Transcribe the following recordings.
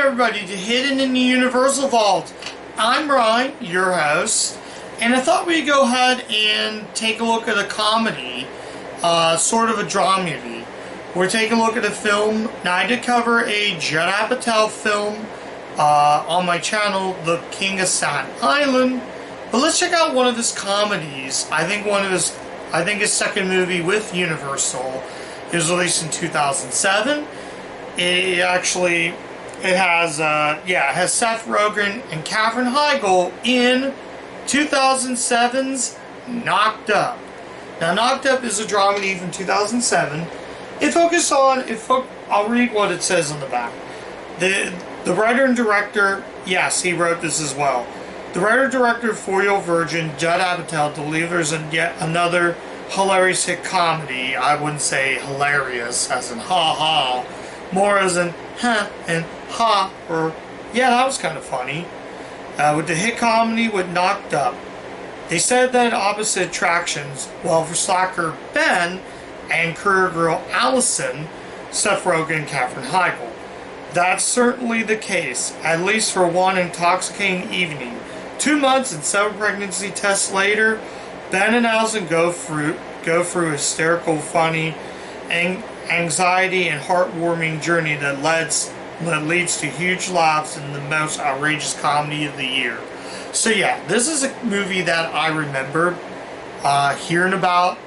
everybody to Hidden in the Universal Vault. I'm Ryan, your host, and I thought we'd go ahead and take a look at a comedy, sort of a dramedy. We're taking a look at a film. Now, I did cover a Judd Apatow film on my channel, The King of Staten Island, but let's check out one of his comedies. I think his second movie with Universal. It was released in 2007. It has Seth Rogen and Katherine Heigl in 2007's Knocked Up. Now, Knocked Up is a dramedy from 2007. I'll read what it says on the back. The writer and director, yes, he wrote this as well. The writer-director of 4-Year-Old Virgin, Judd Apatow, delivers yet another hilarious hit comedy. I wouldn't say hilarious as in ha-ha, more as in huh and ha, or yeah, that was kind of funny. With the hit comedy with Knocked Up. They said that opposite attractions, well, for slacker Ben and career girl Alison, Seth Rogen and Katherine Heigl. That's certainly the case, at least for one intoxicating evening. 2 months and 7 pregnancy tests later, Ben and Alison go through hysterical, funny, anxiety, and heartwarming journey that leads to huge laughs and the most outrageous comedy of the year. So yeah, this is a movie that I remember hearing about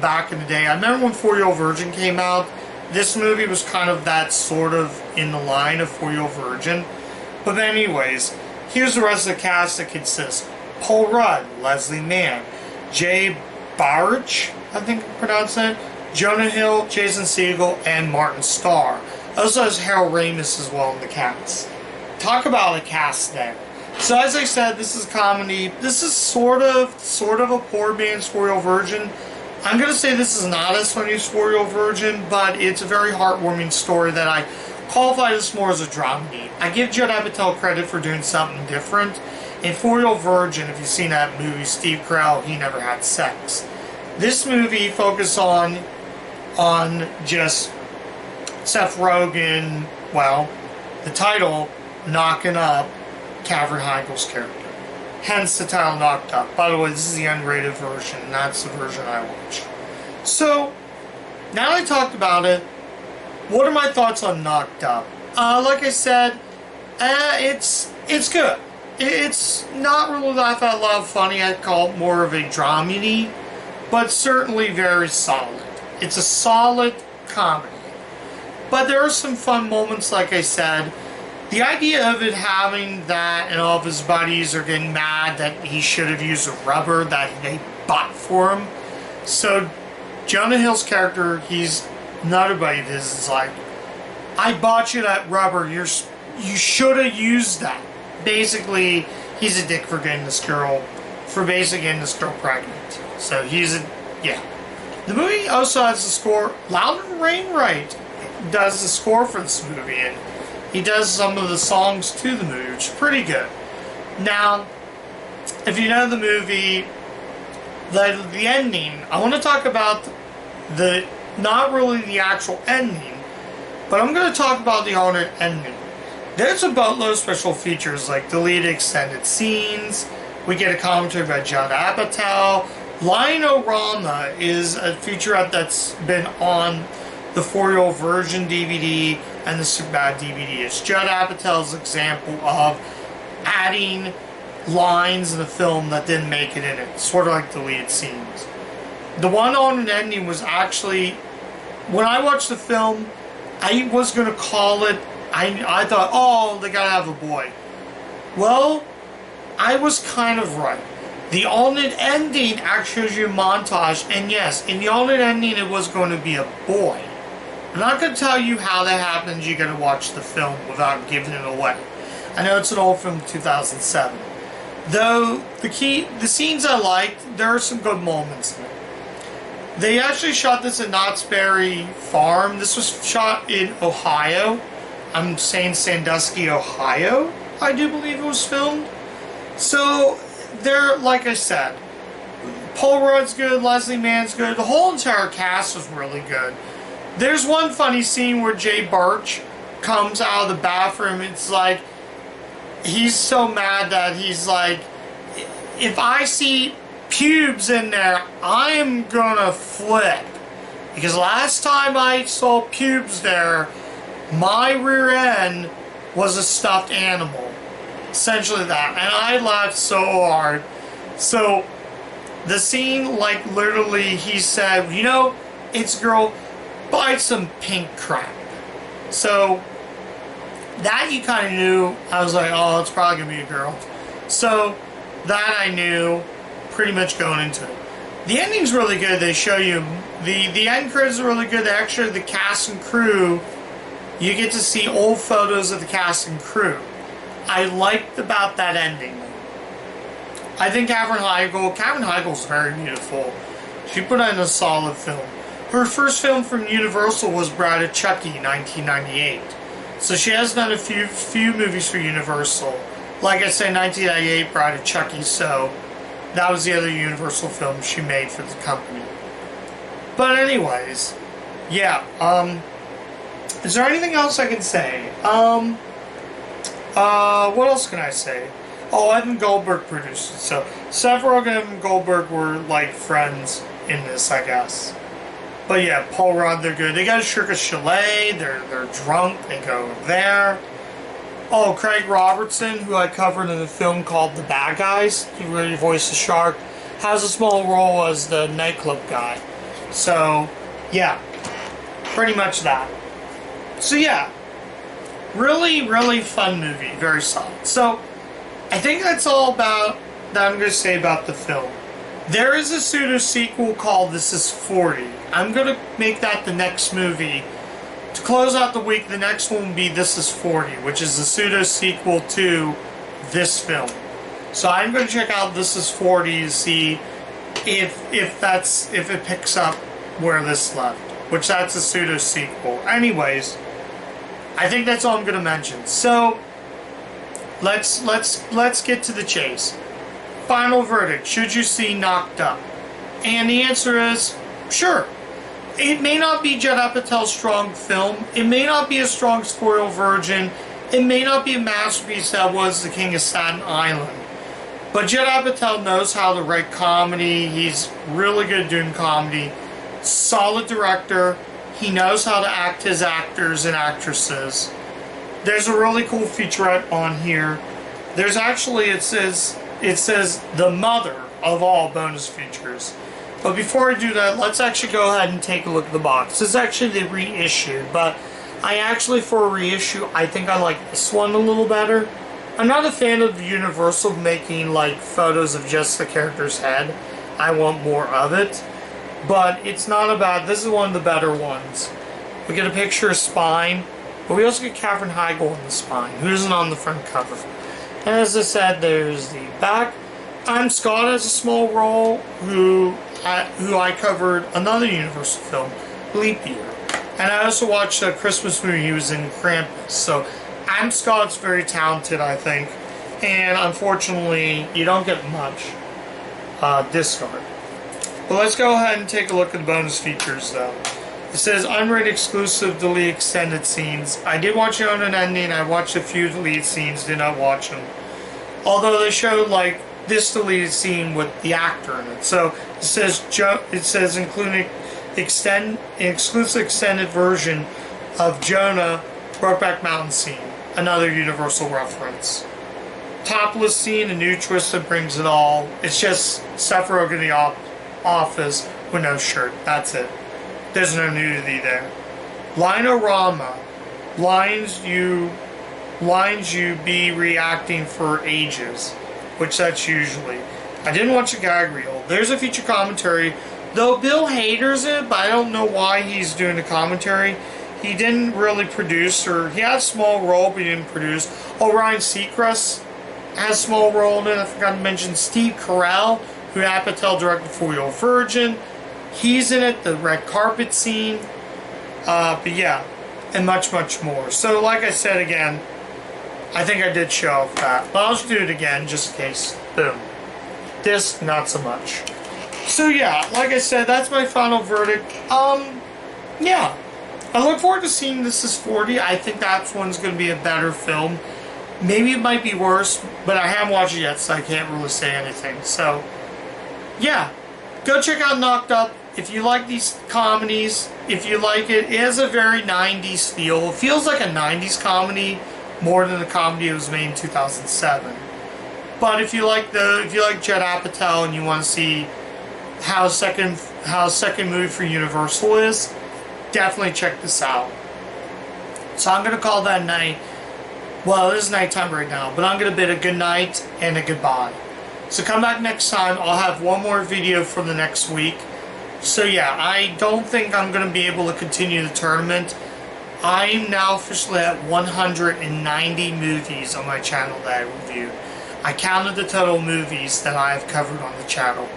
back in the day. I remember when 4-Year-Old Virgin came out. This movie was kind of that sort of in the line of 4-Year-Old Virgin. But anyways, here's the rest of the cast that consists: Paul Rudd, Leslie Mann, Jay Barich, I think I pronounced that, Jonah Hill, Jason Segel, and Martin Starr. Also has Harold Ramis as well in the cast. Talk about the cast there. So as I said, this is a comedy. This is sort of a poor man's 4-Year-Old Virgin. I'm going to say this is not as funny as 4-Year-Old Virgin, but it's a very heartwarming story that I qualify this more as a dramedy. I give Judd Apatow credit for doing something different. In 4-Year-Old Virgin, if you've seen that movie, Steve Carell, he never had sex. This movie focused on just Seth Rogen, well, the title, knocking up Katherine Heigl's character. Hence the title Knocked Up. By the way, this is the unrated version, and that's the version I watched. So, now that I talked about it, what are my thoughts on Knocked Up? Like I said, it's good. It's not really laugh out loud funny. I'd call it more of a dramedy, but certainly very solid. It's a solid comedy. But there are some fun moments, like I said. The idea of it having that and all of his buddies are getting mad that he should have used a rubber that they bought for him. So Jonah Hill's character, he's another buddy of his, is like, I bought you that rubber, you should have used that. Basically, he's a dick for getting this girl pregnant. So yeah. The movie also has the score. Loudon Wainwright does the score for this movie, and he does some of the songs to the movie, which is pretty good. Now, if you know the movie, the ending, I want to talk about not really the actual ending, but I'm going to talk about the alternate ending. There's a boatload of special features like deleted extended scenes. We get a commentary by Judd Apatow. Lion-O-Rama is a featurette that's been on the 4-Year-Old Virgin DVD and the Superbad DVD. It's Judd Apatow's example of adding lines in the film that didn't make it in it, sort of like deleted scenes. The one on an ending was actually, when I watched the film, I was going to call it, I thought, oh, they gotta have a boy. Well, I was kind of right. The alternate ending actually shows you a montage, and yes, in the alternate ending it was going to be a boy. I'm not going to tell you how that happens. You got to watch the film without giving it away. I know it's an old film, 2007. Though the scenes I liked, there are some good moments in it. They actually shot this at Knott's Berry Farm. This was shot in Ohio. I'm saying Sandusky, Ohio, I do believe it was filmed. So, like I said, Paul Rudd's good, Leslie Mann's good, the whole entire cast was really good. There's one funny scene where Jay Barich comes out of the bathroom. It's like, he's so mad that he's like, if I see pubes in there, I am gonna flip. Because last time I saw pubes there, my rear end was a stuffed animal. Essentially that. And I laughed so hard. So, the scene, like, literally, he said, you know, it's a girl, buy some pink crap. So, that you kind of knew. I was like, oh, it's probably going to be a girl. So, that I knew pretty much going into it. The ending's really good. They show you, the end credits are really good. Actually, the cast and crew, you get to see old photos of the cast and crew. I liked about that ending. I think Katherine Heigl's very beautiful. She put in a solid film. Her first film from Universal was Bride of Chucky, 1998. So she has done a few movies for Universal. Like I said, 1998, Bride of Chucky, so that was the other Universal film she made for the company. But anyways, yeah, is there anything else I can say? What else can I say? Oh, Evan Goldberg produced it. So, Seth Rogen and Evan Goldberg were, like, friends in this, I guess. But yeah, Paul Rudd, they're good. They got a Cirque Chalet, they're drunk, they go there. Oh, Craig Robertson, who I covered in a film called The Bad Guys, he really voiced the shark, has a small role as the nightclub guy. So, yeah, pretty much that. So yeah, really, really fun movie, very solid. So, I think that's all that I'm going to say about the film. There is a pseudo-sequel called This Is 40. I'm going to make that the next movie. To close out the week, the next one will be This Is 40, which is the pseudo-sequel to this film. So I'm going to check out This Is 40 to see if it picks up where this left, which that's a pseudo-sequel. Anyways, I think that's all I'm going to mention. So, let's get to the chase. Final verdict, should you see Knocked Up? And the answer is, sure. It may not be Judd Apatow's strong film. It may not be as strong as For Real Virgin. It may not be a masterpiece that was The King of Staten Island. But Judd Apatow knows how to write comedy. He's really good at doing comedy. Solid director. He knows how to act his actors and actresses. There's a really cool featurette on here. There's actually, it says the mother of all bonus features. But before I do that, let's actually go ahead and take a look at the box. This is actually the reissue, but I actually, for a reissue, I think I like this one a little better. I'm not a fan of Universal making like photos of just the character's head. I want more of it. But it's not a bad, this is one of the better ones. We get a picture of Spine, but we also get Katherine Heigl on the spine, who isn't on the front cover. And as I said, there's the back. Adam Scott has a small role, who I covered another Universal film, Leap Year. And I also watched a Christmas movie, he was in Krampus. So Adam Scott's very talented, I think. And unfortunately, you don't get much discard. But let's go ahead and take a look at the bonus features, though. It says unrated exclusive deleted extended scenes. I did watch it on an ending. I watched a few deleted scenes, did not watch them. Although they showed like this deleted scene with the actor in it. So it says including exclusive extended version of Jonah Brokeback Mountain scene. Another Universal reference. Topless scene, a new twist that brings it all. It's just Seth Rogen in the office with no shirt. That's it. There's no nudity there. Line-o-rama. Lines you be reacting for ages, which that's usually. I didn't watch a gag reel. There's a feature commentary, though Bill Hader's it, but I don't know why he's doing the commentary. He didn't really produce, or he had a small role, but he didn't produce. Oh, Ryan Seacrest has a small role in it. I forgot to mention Steve Carell, who Apatow directed For Real Virgin. He's in it, the red carpet scene. But yeah, and much, much more. So, like I said again, I think I did show off that. But I'll just do it again, just in case. Boom. This, not so much. So yeah, like I said, that's my final verdict. Yeah. I look forward to seeing This Is 40. I think that one's going to be a better film. Maybe it might be worse, but I haven't watched it yet, so I can't really say anything. So, yeah. Go check out Knocked Up. If you like these comedies, if you like it, it has a very 90s feel. It feels like a 90s comedy more than a comedy that was made in 2007. But if you like Judd Apatow and you want to see how second movie for Universal is, definitely check this out. So I'm gonna call that night. Well, it is nighttime right now, but I'm gonna bid a good night and a goodbye. So come back next time. I'll have one more video for the next week. So yeah, I don't think I'm gonna be able to continue the tournament. I'm now officially at 190 movies on my channel that I reviewed. I counted the total movies that I have covered on the channel,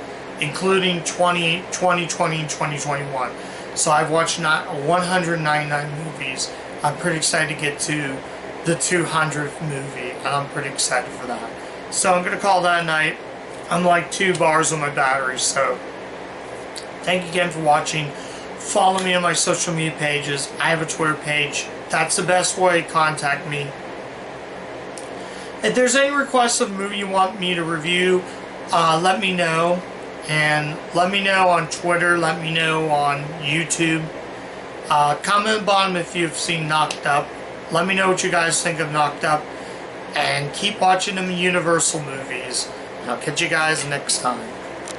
including 2020 and 2021. So I've watched 199 movies. I'm pretty excited to get to the 200th movie, and I'm pretty excited for that. So I'm going to call that a night. I'm like 2 bars on my battery, so thank you again for watching. Follow me on my social media pages. I have a Twitter page. That's the best way to contact me. If there's any requests of a movie you want me to review, let me know. And let me know on Twitter. Let me know on YouTube. Comment at the bottom if you've seen Knocked Up. Let me know what you guys think of Knocked Up. And keep watching them Universal movies. And I'll catch you guys next time.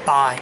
Bye.